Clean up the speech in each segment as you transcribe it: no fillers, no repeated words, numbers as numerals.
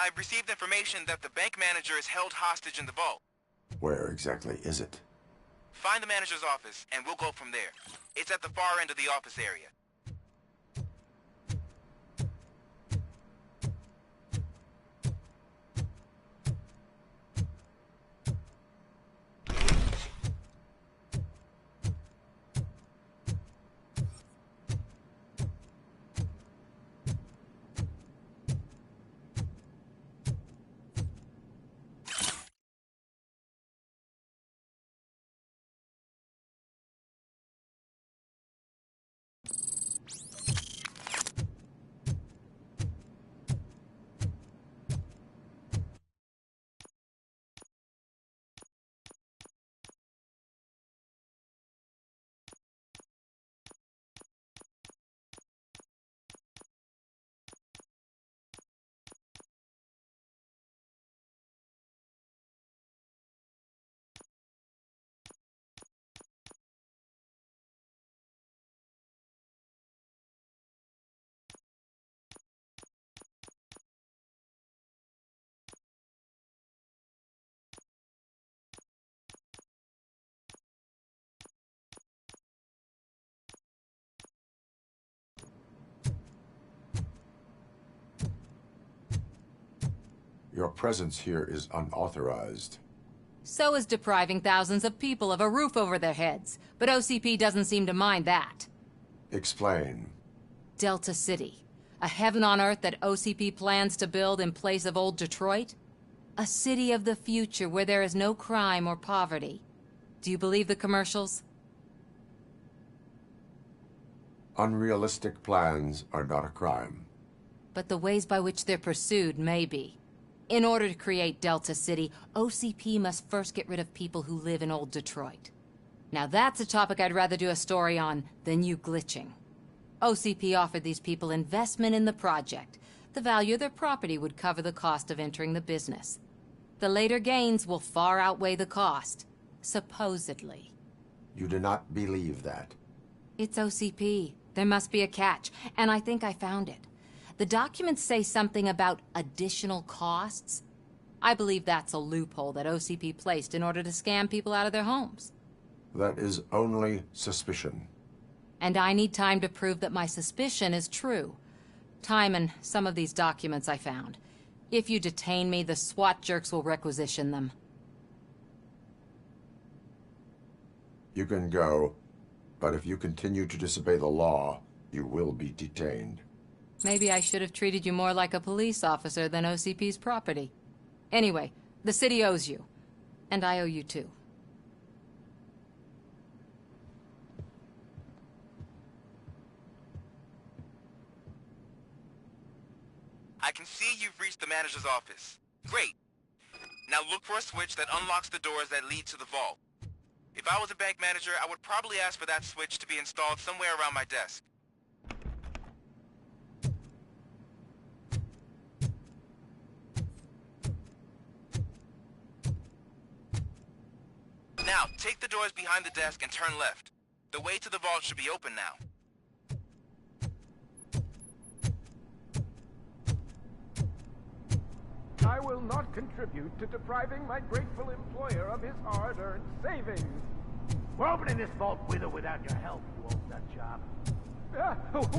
I've received information that the bank manager is held hostage in the vault. Where exactly is it? Find the manager's office, and we'll go from there. It's at the far end of the office area. Your presence here is unauthorized. So is depriving thousands of people of a roof over their heads. But OCP doesn't seem to mind that. Explain. Delta City. A heaven on earth that OCP plans to build in place of old Detroit? A city of the future where there is no crime or poverty. Do you believe the commercials? Unrealistic plans are not a crime. But the ways by which they're pursued may be. In order to create Delta City, OCP must first get rid of people who live in old Detroit. Now that's a topic I'd rather do a story on than you glitching. OCP offered these people investment in the project. The value of their property would cover the cost of entering the business. The later gains will far outweigh the cost, supposedly. You do not believe that. It's OCP. There must be a catch, and I think I found it. The documents say something about additional costs. I believe that's a loophole that OCP placed in order to scam people out of their homes. That is only suspicion. And I need time to prove that my suspicion is true. Time and some of these documents I found. If you detain me, the SWAT jerks will requisition them. You can go, but if you continue to disobey the law, you will be detained. Maybe I should have treated you more like a police officer than OCP's property. Anyway, the city owes you. And I owe you too. I can see you've reached the manager's office. Great. Now look for a switch that unlocks the doors that lead to the vault. If I was a bank manager, I would probably ask for that switch to be installed somewhere around my desk. Now, take the doors behind the desk and turn left. The way to the vault should be open now. I will not contribute to depriving my grateful employer of his hard-earned savings. We're opening this vault with or without your help, you old nut job.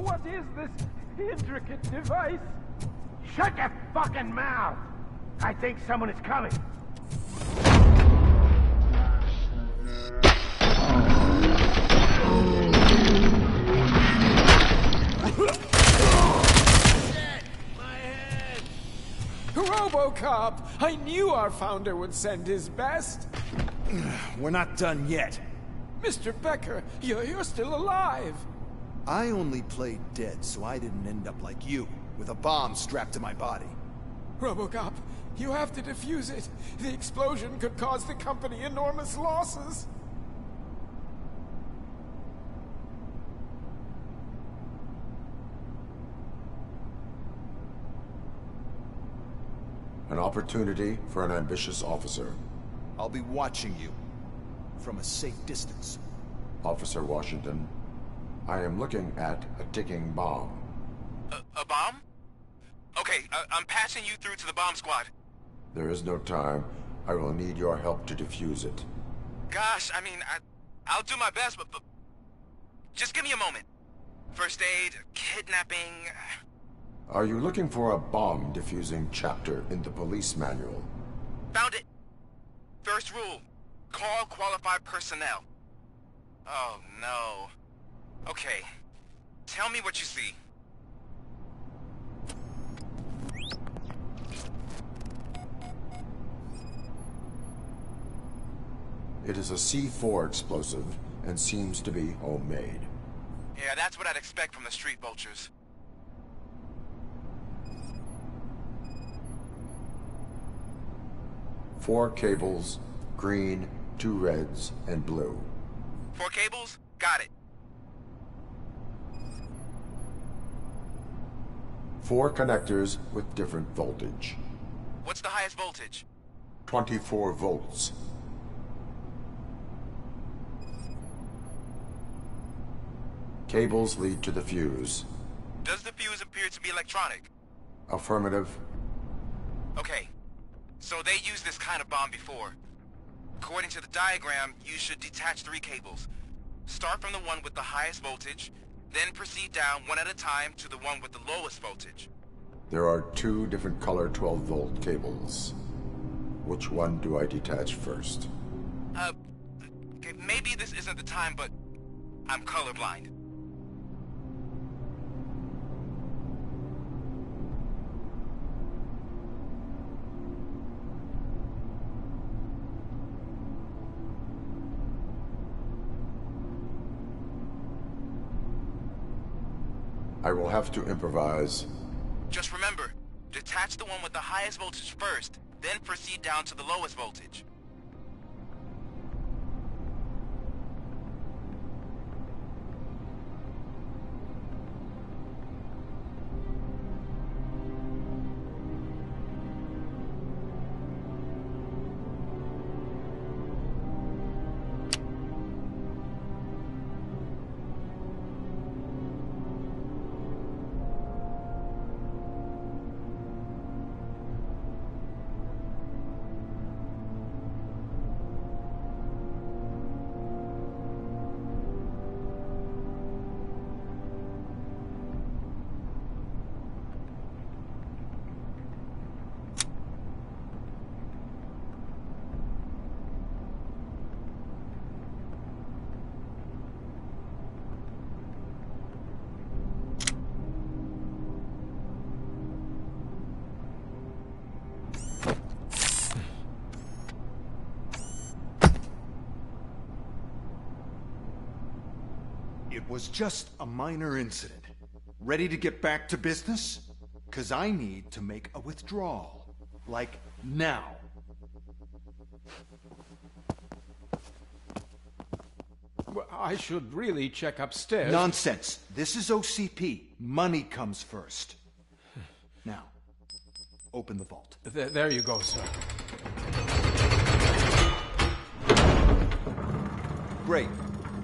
What is this intricate device? Shut your fucking mouth! I think someone is coming. Robocop! I knew our founder would send his best. We're not done yet. Mr. Becker, you're still alive. I only played dead, so I didn't end up like you, with a bomb strapped to my body. Robocop, you have to defuse it. The explosion could cause the company enormous losses. An opportunity for an ambitious officer. I'll be watching you, from a safe distance. Officer Washington, I am looking at a ticking bomb. A bomb? Okay, I'm passing you through to the bomb squad. There is no time. I will need your help to defuse it. Gosh, I mean, I'll do my best, but just give me a moment. First aid, kidnapping... Are you looking for a bomb defusing chapter in the police manual? Found it. First rule, call qualified personnel. Oh, no. Okay, tell me what you see. It is a C4 explosive and seems to be homemade. Yeah, that's what I'd expect from the street vultures. Four cables, green, 2 reds, and blue. 4 cables? Got it. 4 connectors with different voltage. What's the highest voltage? 24 volts. Cables lead to the fuse. Does the fuse appear to be electronic? Affirmative. Okay, so they used this kind of bomb before. According to the diagram, you should detach 3 cables. Start from the one with the highest voltage, then proceed down one at a time to the one with the lowest voltage. There are 2 different color 12-volt cables. Which one do I detach first? Okay, maybe this isn't the time, but I'm colorblind. I will have to improvise. Just remember, detach the one with the highest voltage first, then proceed down to the lowest voltage. It was just a minor incident. Ready to get back to business? 'Cause I need to make a withdrawal. Like, now. Well, I should really check upstairs. Nonsense. This is OCP. Money comes first. Now, open the vault. There you go, sir. Great.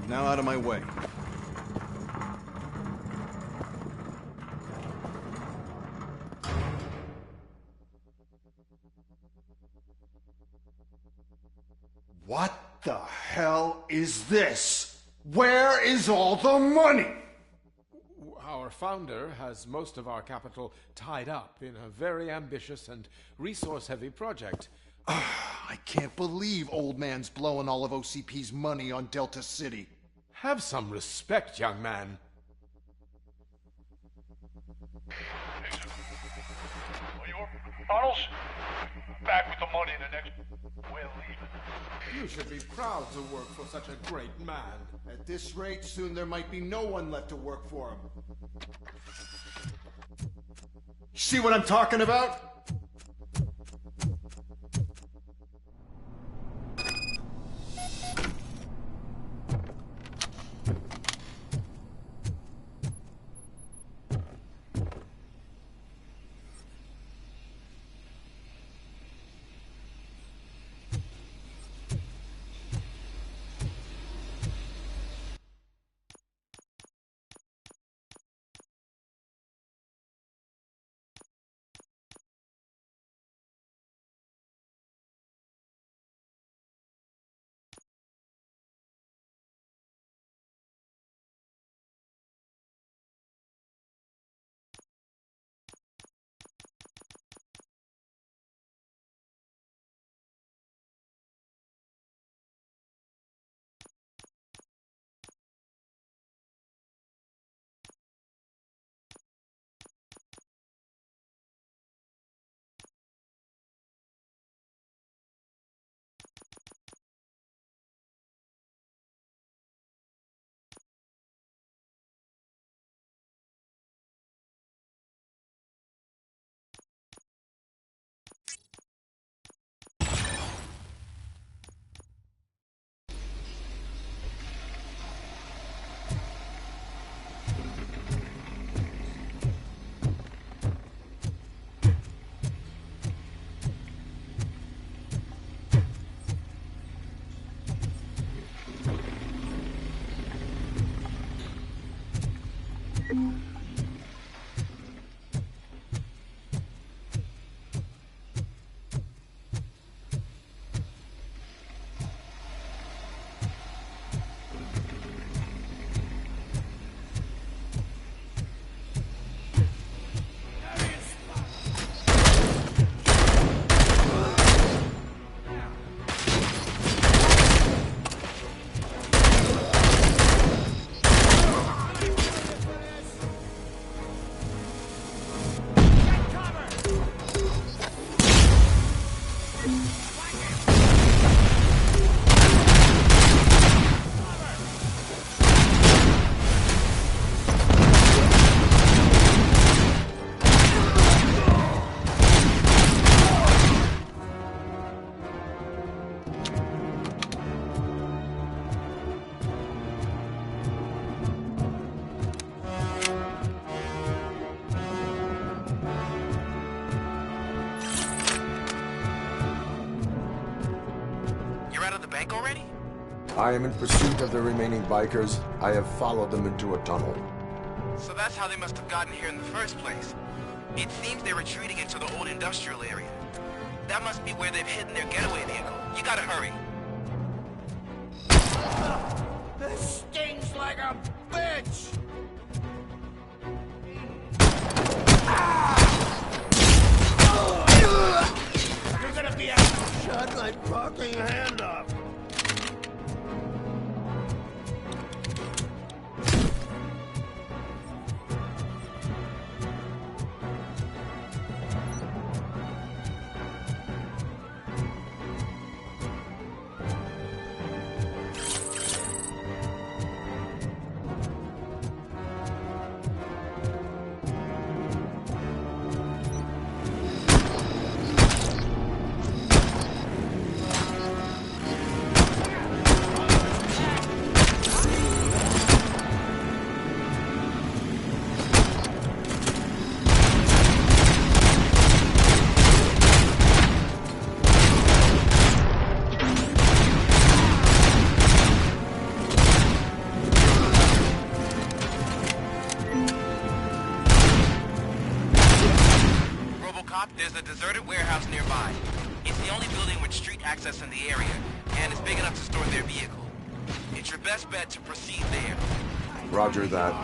Now out of my way. What the hell is this? Where is all the money? Our founder has most of our capital tied up in a very ambitious and resource-heavy project. I can't believe old man's blowing all of OCP's money on Delta City. Have some respect, young man. Bottles? Back with the money in the next... We're leaving. You should be proud to work for such a great man. At this rate, soon there might be no one left to work for him. See what I'm talking about? I am in pursuit of the remaining bikers. I have followed them into a tunnel. So that's how they must have gotten here in the first place. It seems they're retreating into the old industrial area. That must be where they've hidden their getaway vehicle. You gotta hurry. This stings like a bitch! You're gonna be able to shut my fucking hand up! Robocop, there's a deserted warehouse nearby. It's the only building with street access in the area, and it's big enough to store their vehicle. It's your best bet to proceed there. Roger that.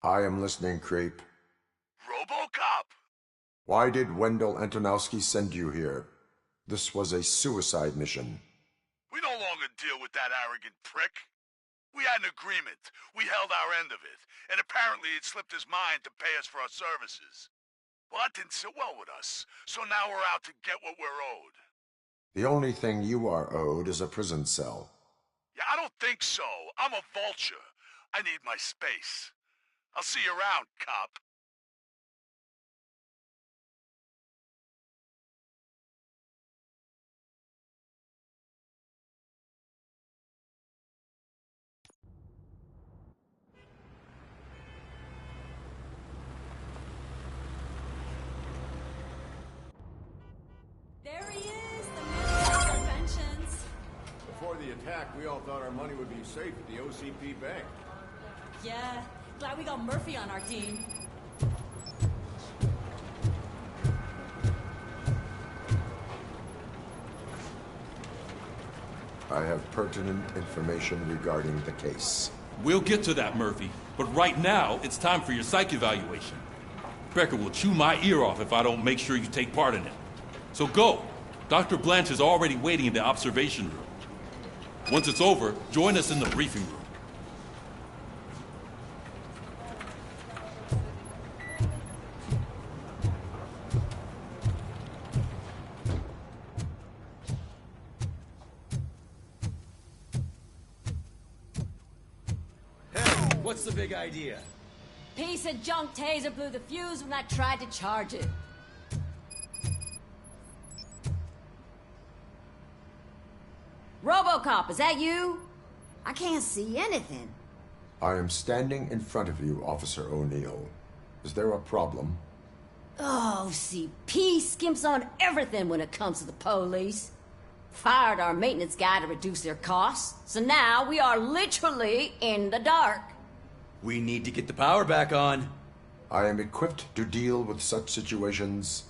I am listening, creep. Robocop! Why did Wendell Antonowski send you here? This was a suicide mission. We no longer deal with that arrogant prick. We had an agreement. We held our end of it. And apparently it slipped his mind to pay us for our services. Well, that didn't sit well with us. So now we're out to get what we're owed. The only thing you are owed is a prison cell. Yeah, I don't think so. I'm a vulture. I need my space. I'll see you around, cop. There he is, the man of all inventions. Before the attack, we all thought our money would be safe at the OCP bank. Yeah, glad we got Murphy on our team. I have pertinent information regarding the case. We'll get to that, Murphy. But right now, it's time for your psych evaluation. Becker will chew my ear off if I don't make sure you take part in it. So go. Dr. Blanche is already waiting in the observation room. Once it's over, join us in the briefing room. What's the big idea? Piece of junk taser blew the fuse when I tried to charge it. Robocop, is that you? I can't see anything. I am standing in front of you, Officer O'Neill. Is there a problem? Oh, CP skimps on everything when it comes to the police. Fired our maintenance guy to reduce their costs, so now we are literally in the dark. We need to get the power back on. I am equipped to deal with such situations.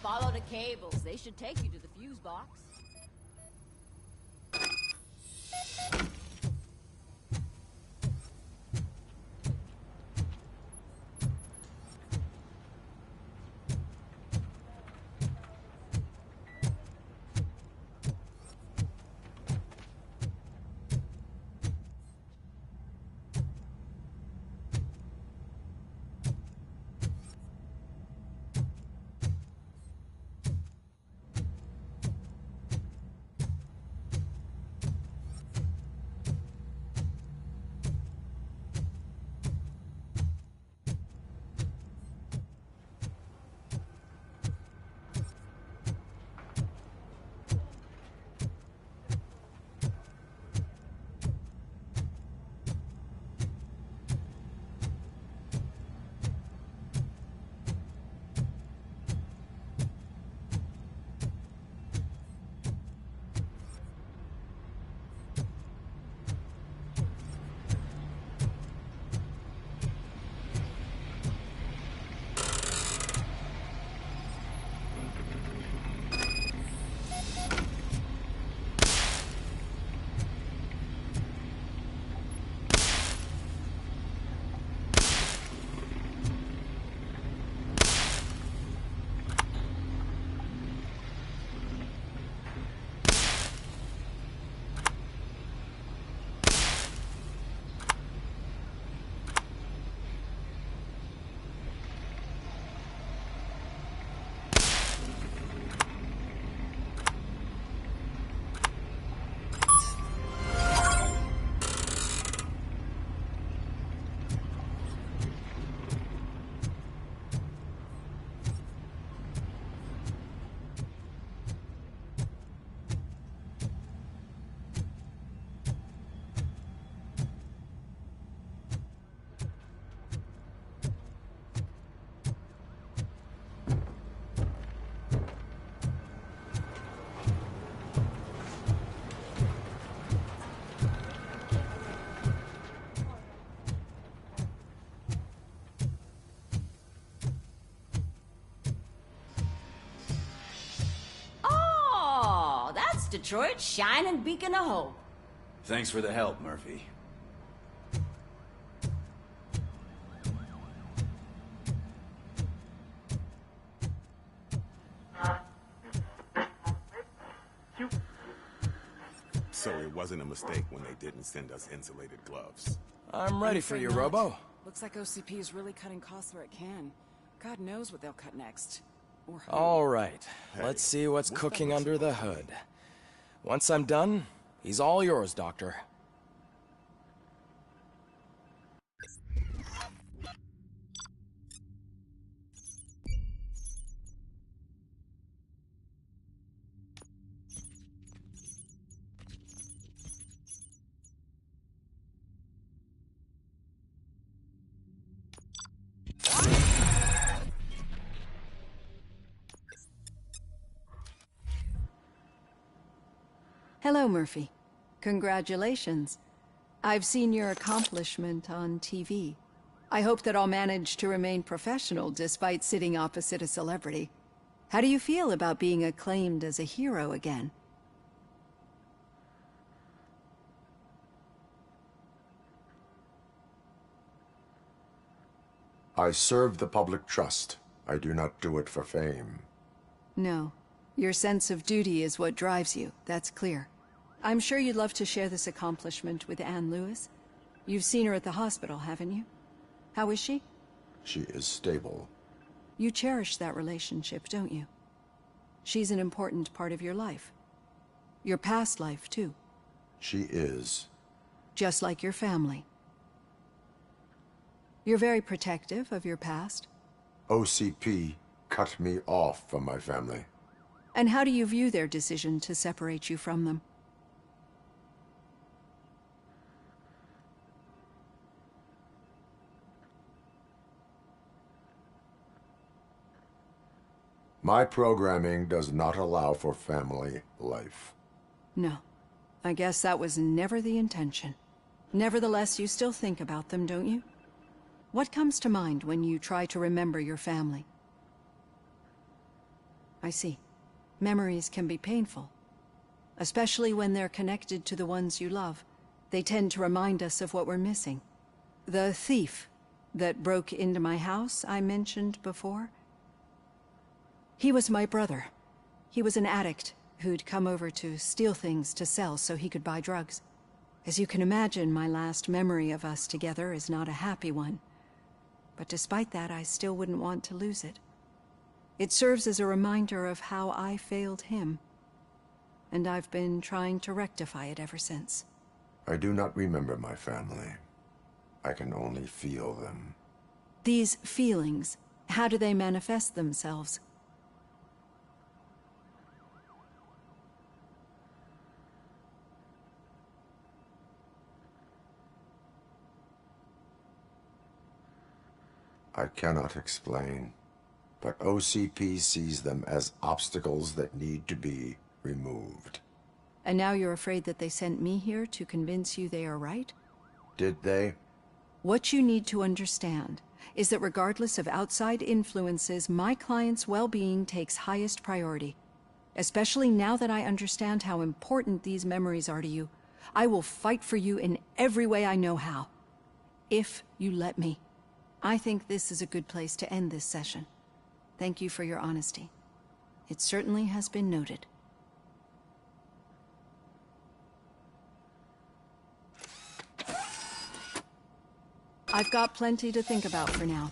Follow the cables. They should take you to the fuse box. Detroit's shining beacon of hope. Thanks for the help, Murphy. So it wasn't a mistake when they didn't send us insulated gloves. I'm ready for you, Robo. Looks like OCP is really cutting costs where it can. God knows what they'll cut next. Or who. All right, Hey, let's see what's what cooking that under the hood. Once I'm done, he's all yours, Doctor. Hello, Murphy. Congratulations. I've seen your accomplishment on TV. I hope that I'll manage to remain professional despite sitting opposite a celebrity. How do you feel about being acclaimed as a hero again? I serve the public trust. I do not do it for fame. No. Your sense of duty is what drives you, that's clear. I'm sure you'd love to share this accomplishment with Anne Lewis. You've seen her at the hospital, haven't you? How is she? She is stable. You cherish that relationship, don't you? She's an important part of your life. Your past life, too. She is. Just like your family. You're very protective of your past. OCP cut me off from my family. And how do you view their decision to separate you from them? My programming does not allow for family life. No. I guess that was never the intention. Nevertheless, you still think about them, don't you? What comes to mind when you try to remember your family? I see. Memories can be painful. Especially when they're connected to the ones you love. They tend to remind us of what we're missing. The thief that broke into my house I mentioned before? He was my brother. He was an addict who'd come over to steal things to sell so he could buy drugs. As you can imagine, my last memory of us together is not a happy one. But despite that, I still wouldn't want to lose it. It serves as a reminder of how I failed him. And I've been trying to rectify it ever since. I do not remember my family. I can only feel them. These feelings, how do they manifest themselves? I cannot explain, but OCP sees them as obstacles that need to be removed. And now you're afraid that they sent me here to convince you they are right? Did they? What you need to understand is that regardless of outside influences, my client's well-being takes highest priority. Especially now that I understand how important these memories are to you, I will fight for you in every way I know how. If you let me. I think this is a good place to end this session. Thank you for your honesty. It certainly has been noted. I've got plenty to think about for now.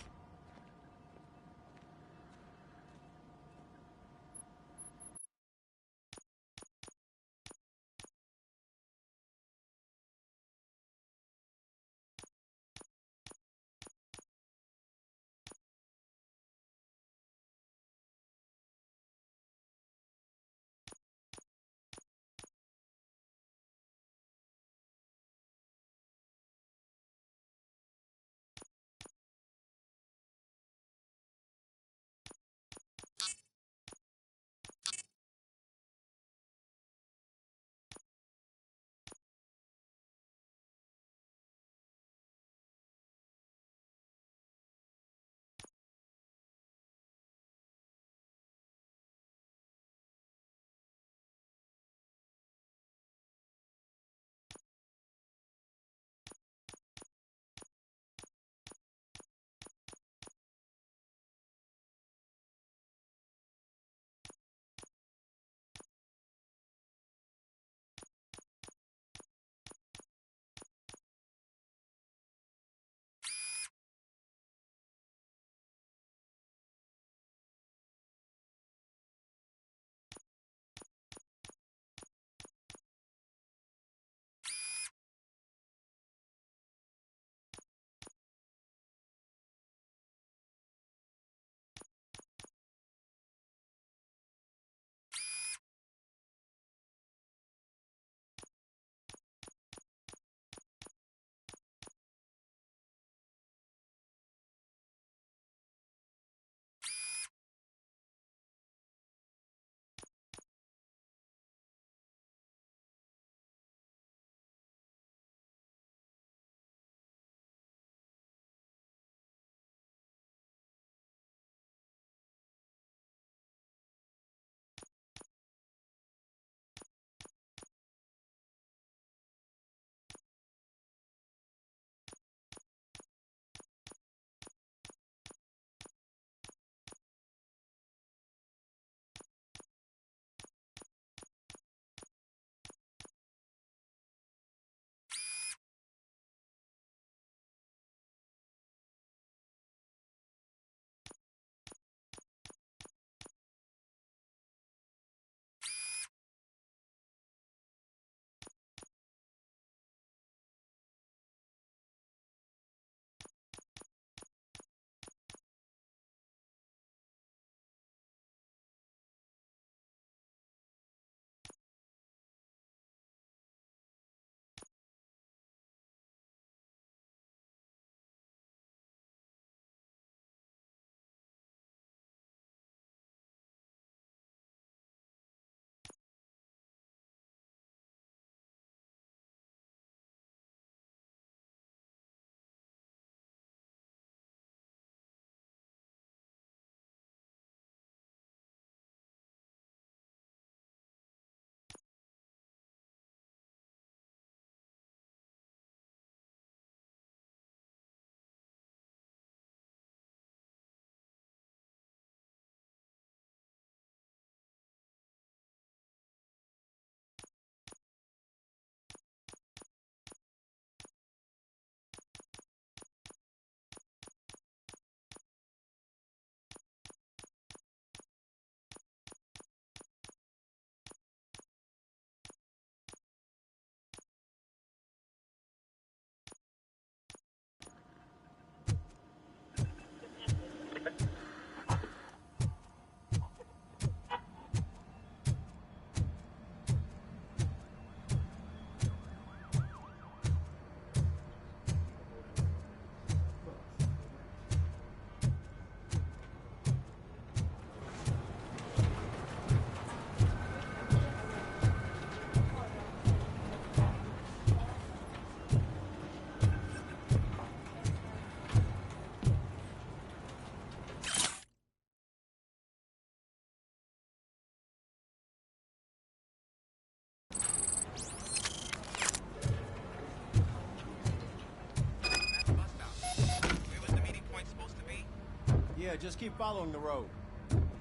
just keep following the road.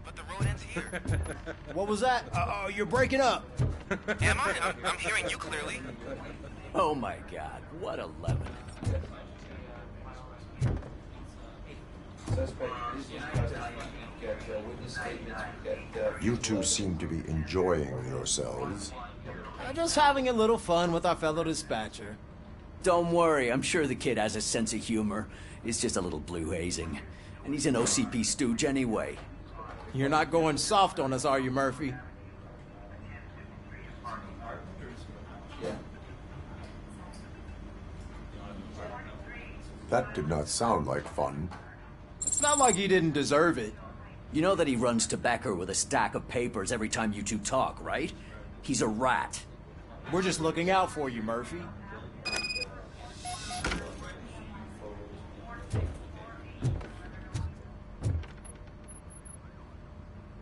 But the road ends here. What was that? Oh, you're breaking up. Am I? I'm hearing you clearly. Oh my god, what a lemon. You two seem to be enjoying yourselves. Just having a little fun with our fellow dispatcher. Don't worry, I'm sure the kid has a sense of humor. It's just a little blue hazing. And he's an OCP stooge anyway. You're not going soft on us, are you, Murphy? That did not sound like fun. It's not like he didn't deserve it. You know that he runs to Becker with a stack of papers every time you two talk, right? He's a rat. We're just looking out for you, Murphy.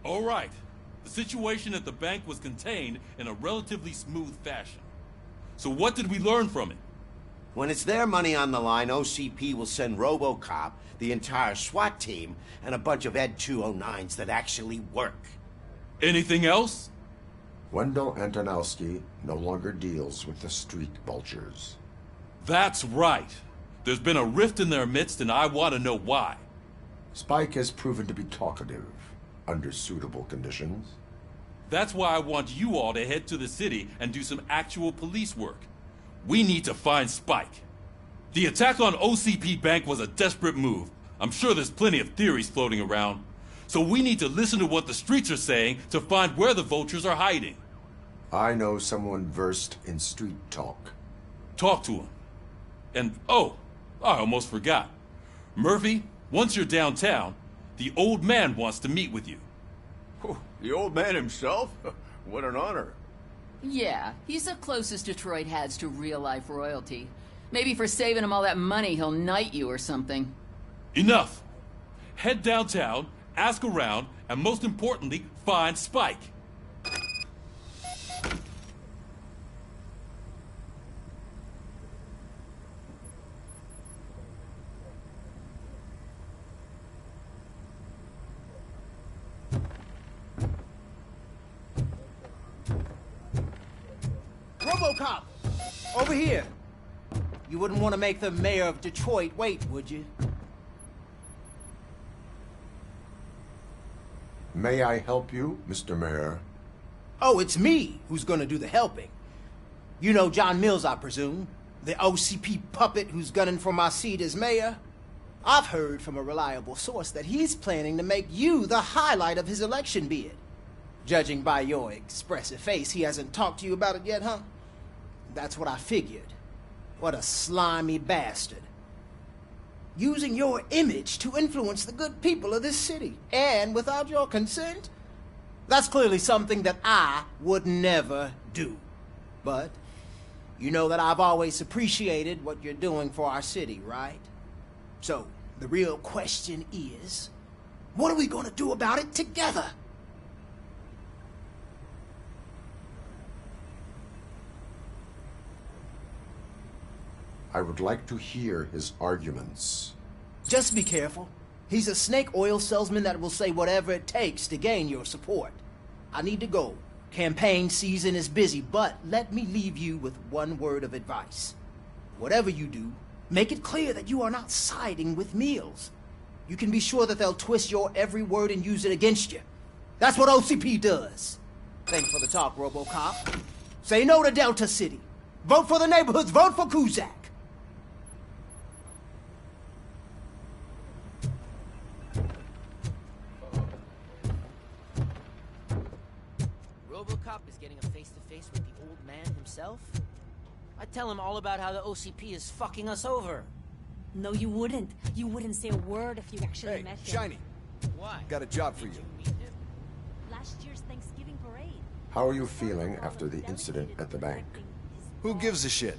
All right. The situation at the bank was contained in a relatively smooth fashion. So what did we learn from it? When it's their money on the line, OCP will send Robocop, the entire SWAT team, and a bunch of Ed 209s that actually work. Anything else? Wendell Antonowski no longer deals with the street vultures. That's right. There's been a rift in their midst, and I want to know why. Spike has proven to be talkative, under suitable conditions. That's why I want you all to head to the city and do some actual police work. We need to find Spike. The attack on OCP Bank was a desperate move. I'm sure there's plenty of theories floating around. So we need to listen to what the streets are saying to find where the vultures are hiding. I know someone versed in street talk. Talk to him. And, oh, I almost forgot. Murphy, once you're downtown, the old man wants to meet with you. The old man himself? What an honor. Yeah, he's the closest Detroit has to real-life royalty. Maybe for saving him all that money, he'll knight you or something. Enough! Head downtown, ask around, and most importantly, find Spike. Robocop! Over here! You wouldn't want to make the mayor of Detroit wait, would you? May I help you, Mr. Mayor? Oh, it's me who's gonna do the helping. You know John Mills, I presume? The OCP puppet who's gunning for my seat as mayor? I've heard from a reliable source that he's planning to make you the highlight of his election bid. Judging by your expressive face, he hasn't talked to you about it yet, huh? That's what I figured. What a slimy bastard. Using your image to influence the good people of this city, and without your consent? That's clearly something that I would never do. But you know that I've always appreciated what you're doing for our city, right? So, the real question is, what are we gonna do about it together? I would like to hear his arguments. Just be careful. He's a snake oil salesman that will say whatever it takes to gain your support. I need to go. Campaign season is busy, but let me leave you with one word of advice. Whatever you do, make it clear that you are not siding with Mills. You can be sure that they'll twist your every word and use it against you. That's what OCP does. Thanks for the talk, Robocop. Say no to Delta City. Vote for the neighborhoods. Vote for Kuzak. Robocop is getting a face-to-face with the old man himself? I'd tell him all about how the OCP is fucking us over. No, you wouldn't. You wouldn't say a word if you actually met him. Shiny. Why? Got a job for you. Last year's Thanksgiving parade. How are you feeling after the incident at the bank? Who gives a shit?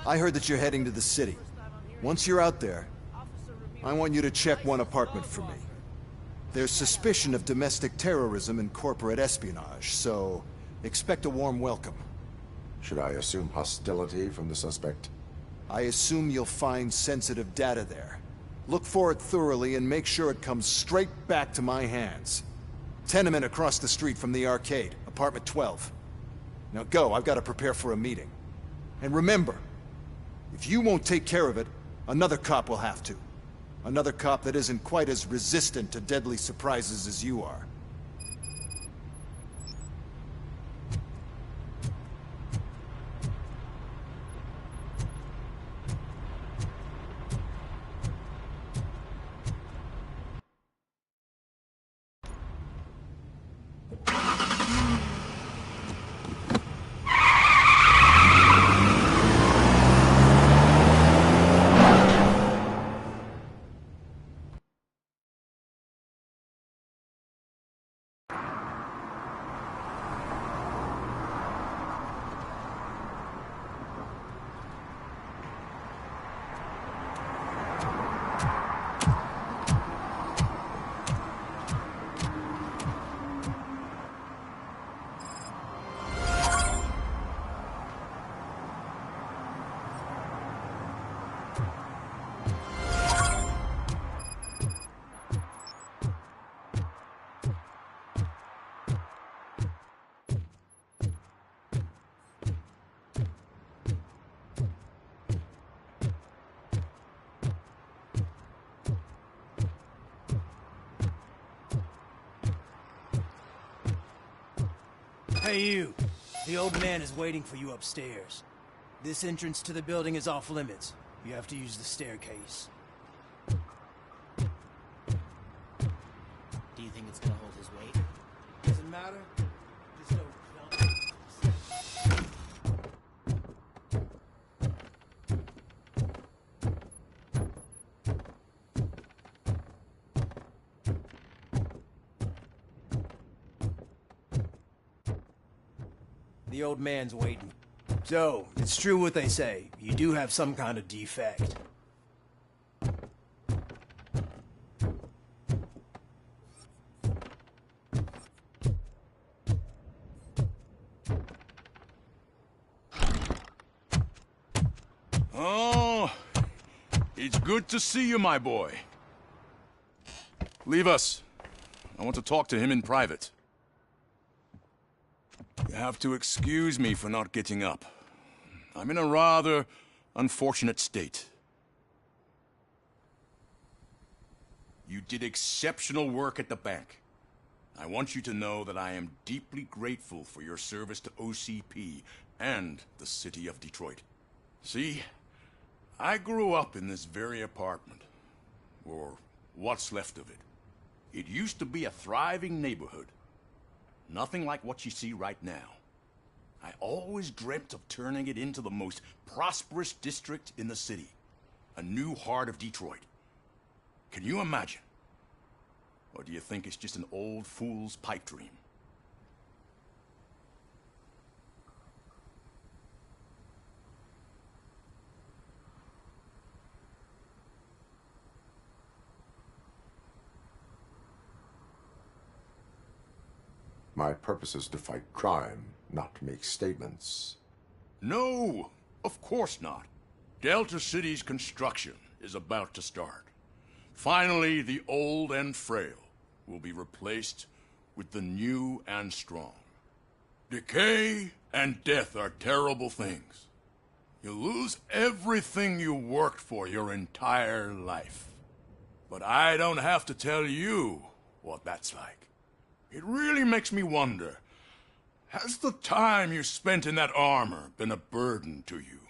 I heard that you're heading to the city. Once you're out there, I want you to check one apartment for me. There's suspicion of domestic terrorism and corporate espionage, so expect a warm welcome. Should I assume hostility from the suspect? I assume you'll find sensitive data there. Look for it thoroughly and make sure it comes straight back to my hands. Tenement across the street from the arcade, apartment 12. Now go, I've got to prepare for a meeting. And remember, if you won't take care of it, another cop will have to. Another cop that isn't quite as resistant to deadly surprises as you are. Hey you, the old man is waiting for you upstairs. This entrance to the building is off limits. You have to use the staircase. Do you think it's gonna hold his weight? Doesn't matter. Just don't The old man's waiting. So, it's true what they say. You do have some kind of defect. Oh, it's good to see you, my boy. Leave us. I want to talk to him in private. You have to excuse me for not getting up. I'm in a rather unfortunate state. You did exceptional work at the bank. I want you to know that I am deeply grateful for your service to OCP and the city of Detroit. See, I grew up in this very apartment, or what's left of it. It used to be a thriving neighborhood. Nothing like what you see right now. I always dreamt of turning it into the most prosperous district in the city. A new heart of Detroit. Can you imagine? Or do you think it's just an old fool's pipe dream? My purpose is to fight crime, not to make statements. No, of course not. Delta City's construction is about to start. Finally, the old and frail will be replaced with the new and strong. Decay and death are terrible things. You lose everything you worked for your entire life. But I don't have to tell you what that's like. It really makes me wonder, has the time you spent in that armor been a burden to you?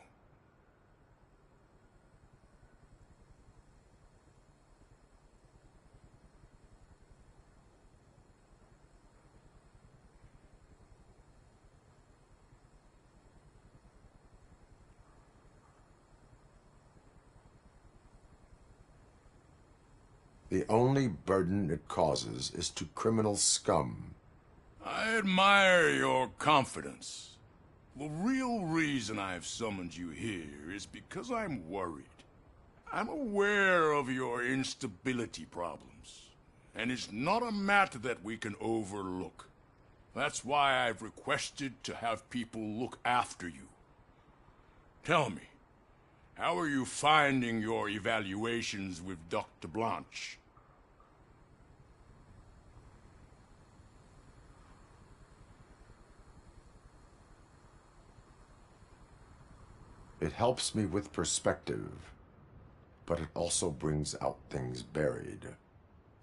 The only burden it causes is to criminal scum. I admire your confidence. The real reason I've summoned you here is because I'm worried. I'm aware of your instability problems, and it's not a matter that we can overlook. That's why I've requested to have people look after you. Tell me, How are you finding your evaluations with Dr. Blanche? It helps me with perspective, but it also brings out things buried.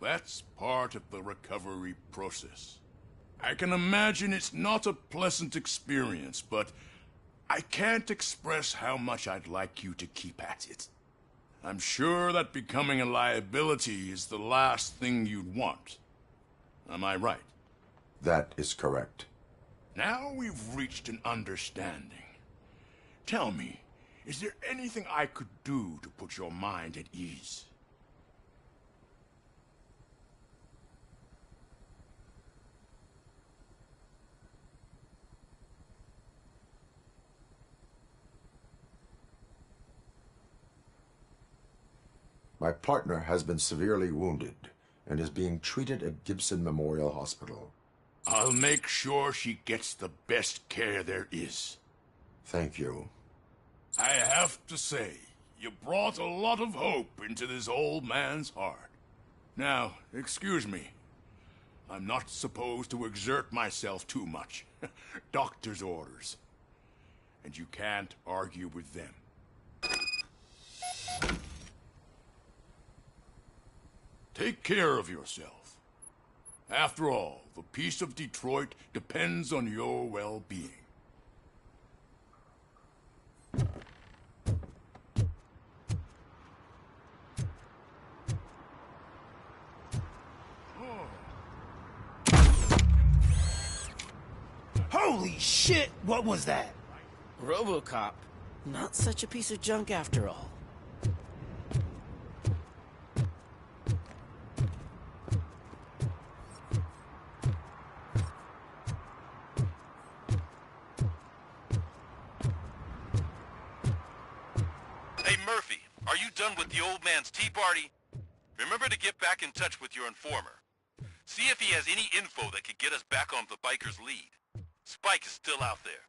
That's part of the recovery process. I can imagine it's not a pleasant experience, but I can't express how much I'd like you to keep at it. I'm sure that becoming a liability is the last thing you'd want. Am I right? That is correct. Now we've reached an understanding. Tell me, is there anything I could do to put your mind at ease? My partner has been severely wounded and is being treated at Gibson Memorial Hospital. I'll make sure she gets the best care there is. Thank you. I have to say, you brought a lot of hope into this old man's heart. Now, excuse me. I'm not supposed to exert myself too much. Doctor's orders. And you can't argue with them. Take care of yourself. After all, the peace of Detroit depends on your well-being. Holy shit! What was that? Robocop. Not such a piece of junk after all. Hey, Murphy, are you done with the old man's tea party? Remember to get back in touch with your informer. See if he has any info that could get us back on the biker's lead. Spike is still out there.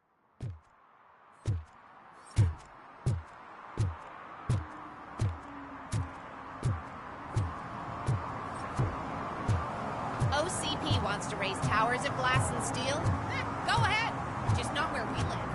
OCP wants to raise towers of glass and steel? Go ahead. Just not where we live.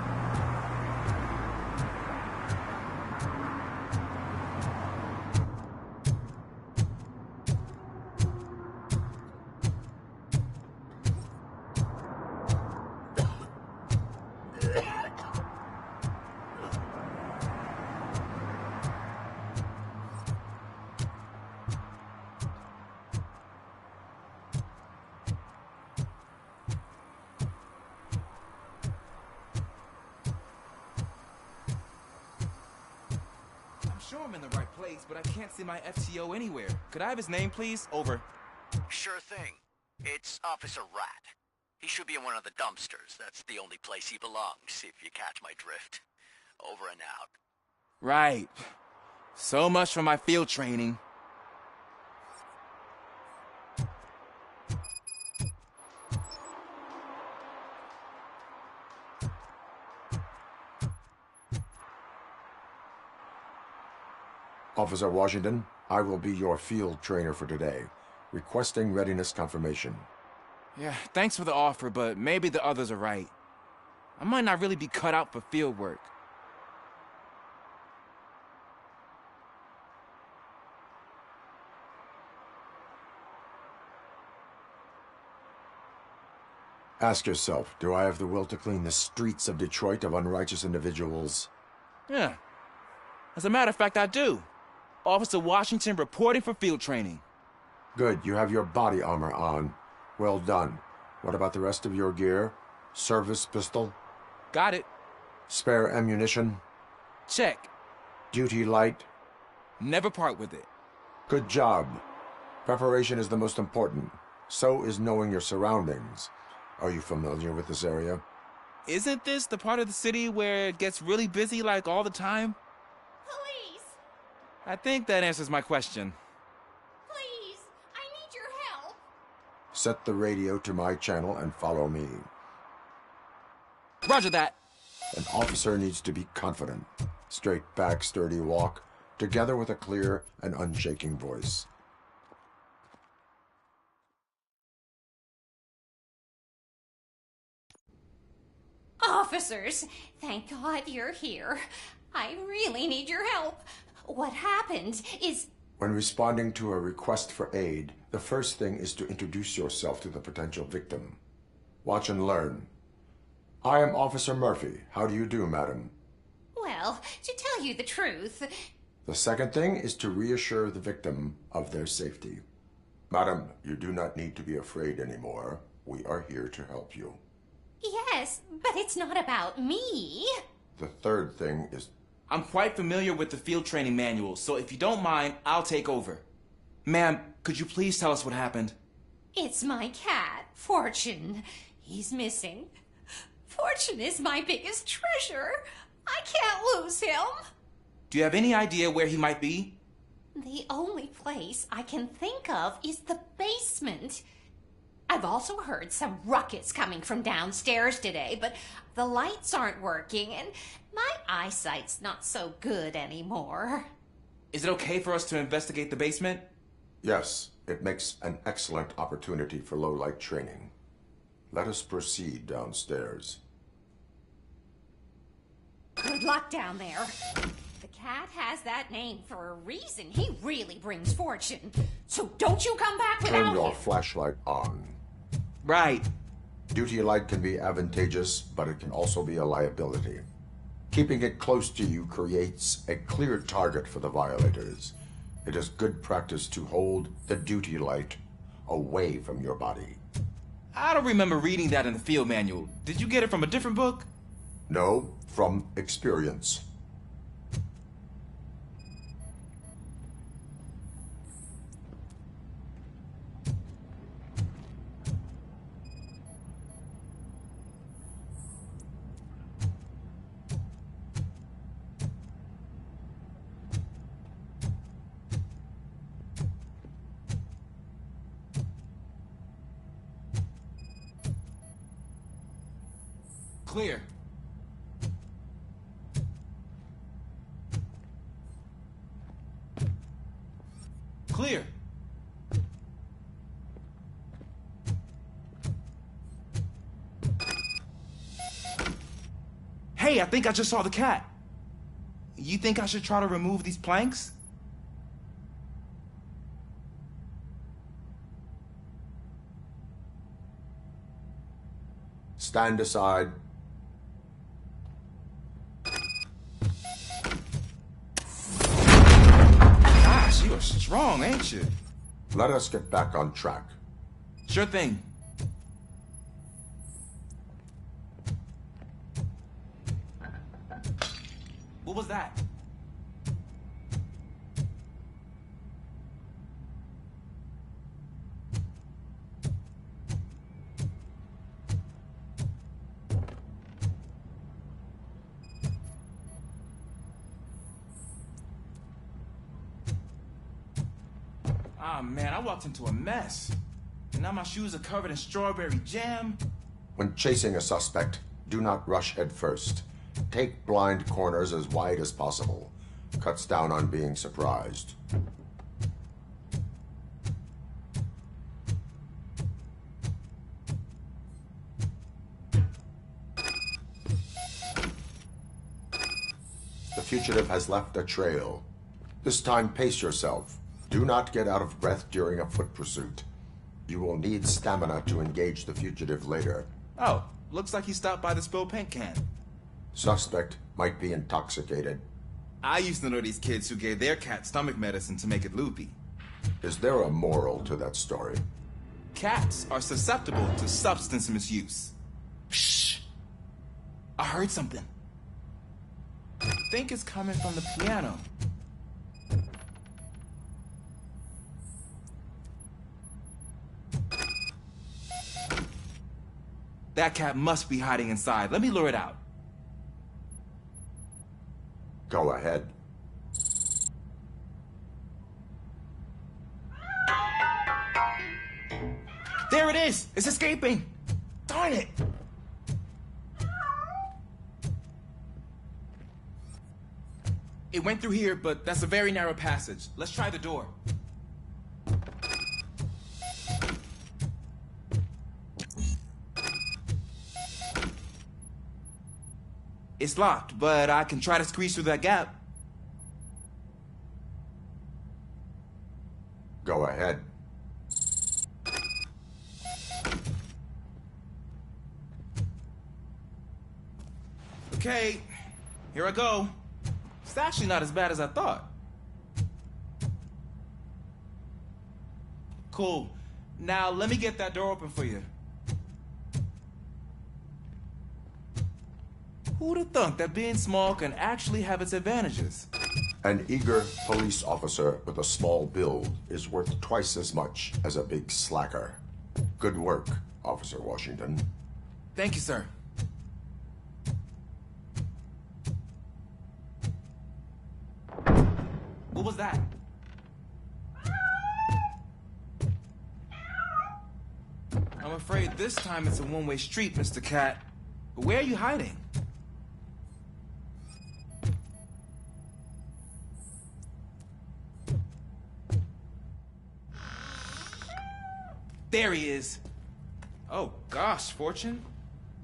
Sure I'm in the right place, but I can't see my FTO anywhere. Could I have his name, please? Over. Sure thing. It's Officer Rat. He should be in one of the dumpsters. That's the only place he belongs, if you catch my drift. Over and out. Right. So much for my field training. Officer Washington, I will be your field trainer for today. Requesting readiness confirmation. Yeah, thanks for the offer, but maybe the others are right. I might not really be cut out for field work. Ask yourself, do I have the will to clean the streets of Detroit of unrighteous individuals? Yeah. As a matter of fact, I do. Officer Washington reporting for field training. Good, you have your body armor on. Well done. What about the rest of your gear? Service pistol? Got it. Spare ammunition? Check. Duty light? Never part with it. Good job. Preparation is the most important. So is knowing your surroundings. Are you familiar with this area? Isn't this the part of the city where it gets really busy like all the time? Police! I think that answers my question. Please! I need your help! Set the radio to my channel and follow me. Roger that. An officer needs to be confident. straight back, sturdy walk, together with a clear and unshaking voice. Officers, thank God you're here. I really need your help. What happened is... When responding to a request for aid, the first thing is to introduce yourself to the potential victim. Watch and learn. I am Officer Murphy. How do you do, madam? Well, to tell you the truth... The second thing is to reassure the victim of their safety. Madam, you do not need to be afraid anymore. We are here to help you. Yes, but it's not about me. The third thing is... I'm quite familiar with the field training manual, so if you don't mind, I'll take over. Ma'am, could you please tell us what happened? It's my cat, Fortune. He's missing. Fortune is my biggest treasure. I can't lose him. Do you have any idea where he might be? The only place I can think of is the basement. I've also heard some ruckus coming from downstairs today, but the lights aren't working and my eyesight's not so good anymore. Is it okay for us to investigate the basement? Yes, it makes an excellent opportunity for low-light training. Let us proceed downstairs. Good luck down there. The cat has that name for a reason. He really brings fortune. So don't you come back without him. Turn your flashlight on. Right. Duty light can be advantageous, but it can also be a liability. Keeping it close to you creates a clear target for the violators. It is good practice to hold the duty light away from your body. I don't remember reading that in the field manual. Did you get it from a different book? No, from experience. Clear. Clear. Hey, I think I just saw the cat. You think I should try to remove these planks? Stand aside. Gosh, you are strong, ain't you? Let us get back on track. Sure thing. What was that? Ah, man, I walked into a mess. And now my shoes are covered in strawberry jam. When chasing a suspect, do not rush head first. Take blind corners as wide as possible. Cuts down on being surprised. The fugitive has left a trail. This time, pace yourself. Do not get out of breath during a foot pursuit. You will need stamina to engage the fugitive later. Oh, looks like he stopped by the spilled paint can. Suspect might be intoxicated. I used to know these kids who gave their cat stomach medicine to make it loopy. Is there a moral to that story? Cats are susceptible to substance misuse. Shh! I heard something. I think it's coming from the piano. That cat must be hiding inside. Let me lure it out. Go ahead. There it is! It's escaping! Darn it! It went through here, but that's a very narrow passage. Let's try the door. It's locked, but I can try to squeeze through that gap. Go ahead. Okay, here I go. It's actually not as bad as I thought. Cool. Now let me get that door open for you. Who'd have thunk that being small can actually have its advantages? An eager police officer with a small build is worth twice as much as a big slacker. Good work, Officer Washington. Thank you, sir. What was that? I'm afraid this time it's a one-way street, Mr. Cat. But where are you hiding? There he is. Oh gosh, Fortune.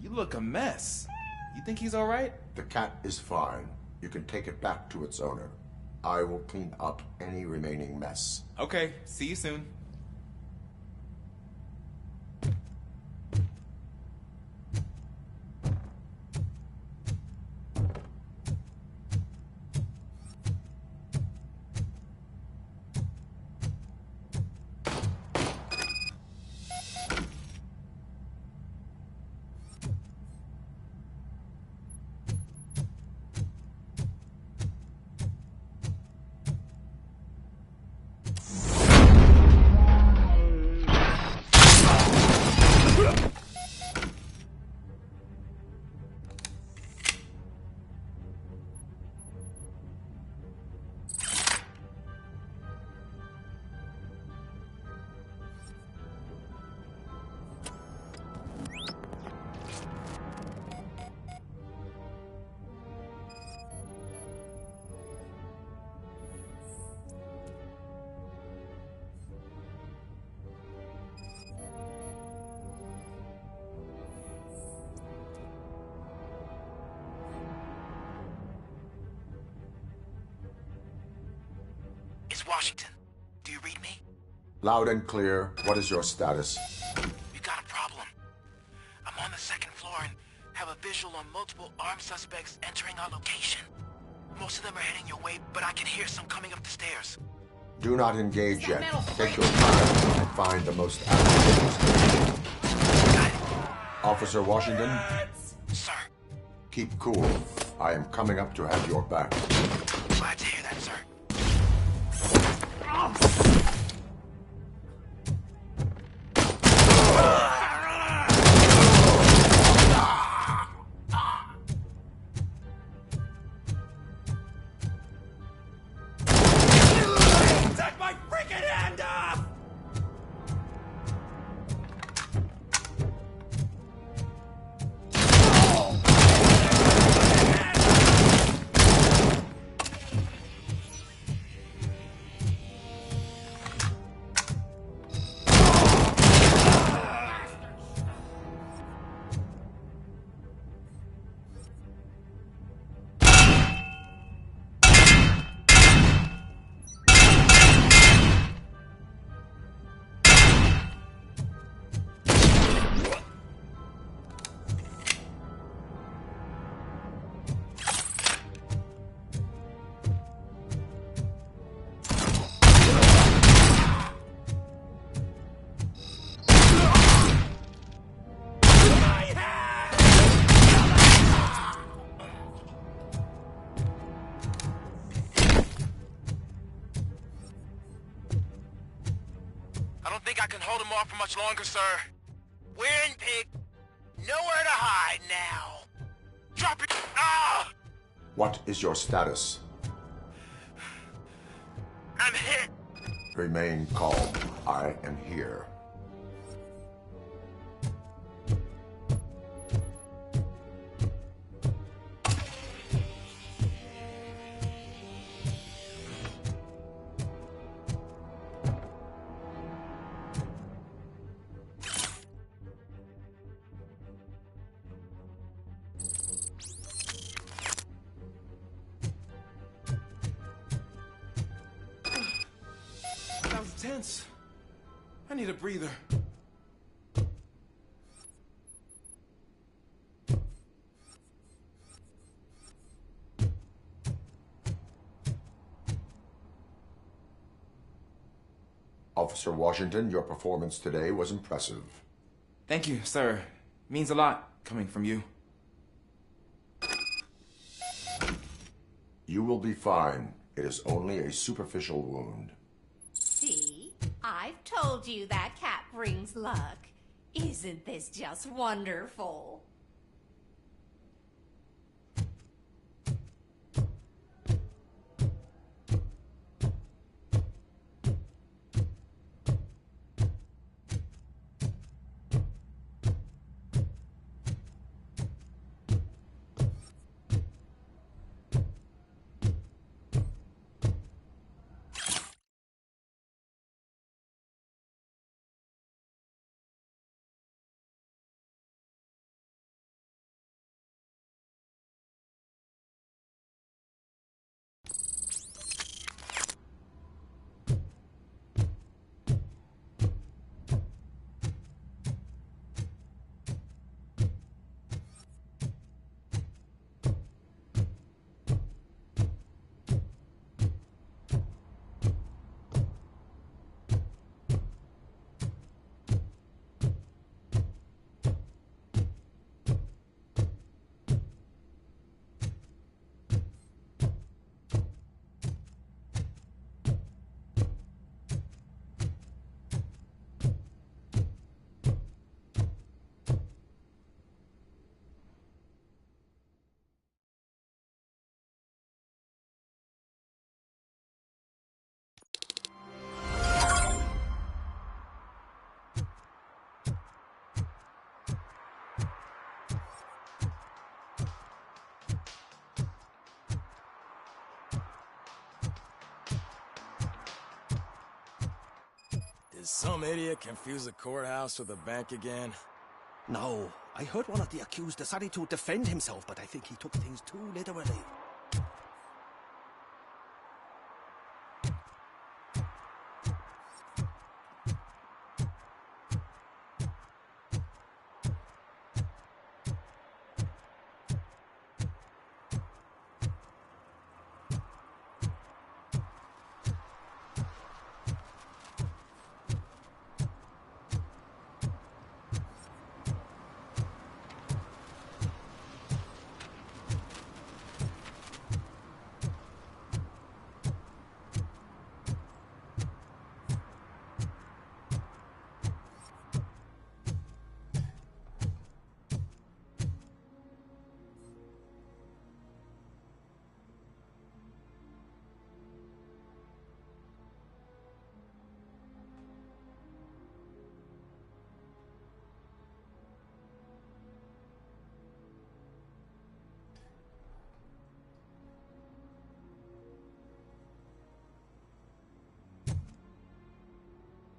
You look a mess. You think he's all right? The cat is fine. You can take it back to its owner. I will clean up any remaining mess. Okay, see you soon. It's Washington. Do you read me? Loud and clear. What is your status? We got a problem. I'm on the second floor and have a visual on multiple armed suspects entering our location. Most of them are heading your way, but I can hear some coming up the stairs. Do not engage yet. Take your time and find the most advantageous. Officer Washington? Sir. Keep cool. I am coming up to have your back. Glad to hear that, sir. Take my freaking hand off! I don't think I can hold him off for much longer, sir. We're in, pig. Nowhere to hide now. Drop it. Ah! What is your status? I'm hit. Remain calm. I am here. Lance. I need a breather. Officer Washington, your performance today was impressive. Thank you, sir. Means a lot coming from you. You will be fine. It is only a superficial wound. See? I've told you that cat brings luck. Isn't this just wonderful? Did some idiot confuse the courthouse with a bank again? No. I heard one of the accused decided to defend himself, but I think he took things too literally.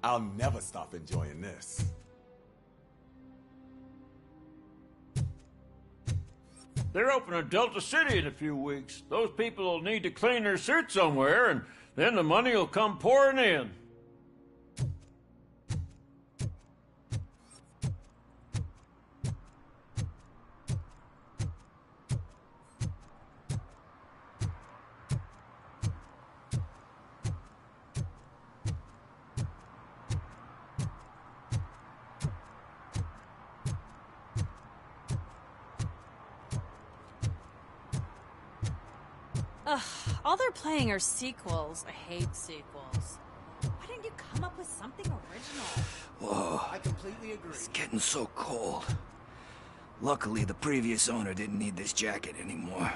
I'll never stop enjoying this. They're opening Delta City in a few weeks. Those people will need to clean their suits somewhere, and then the money will come pouring in. Ugh, all they're playing are sequels. I hate sequels. Why didn't you come up with something original? Whoa. I completely agree. It's getting so cold. Luckily, the previous owner didn't need this jacket anymore.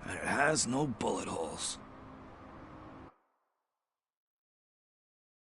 And it has no bullet holes.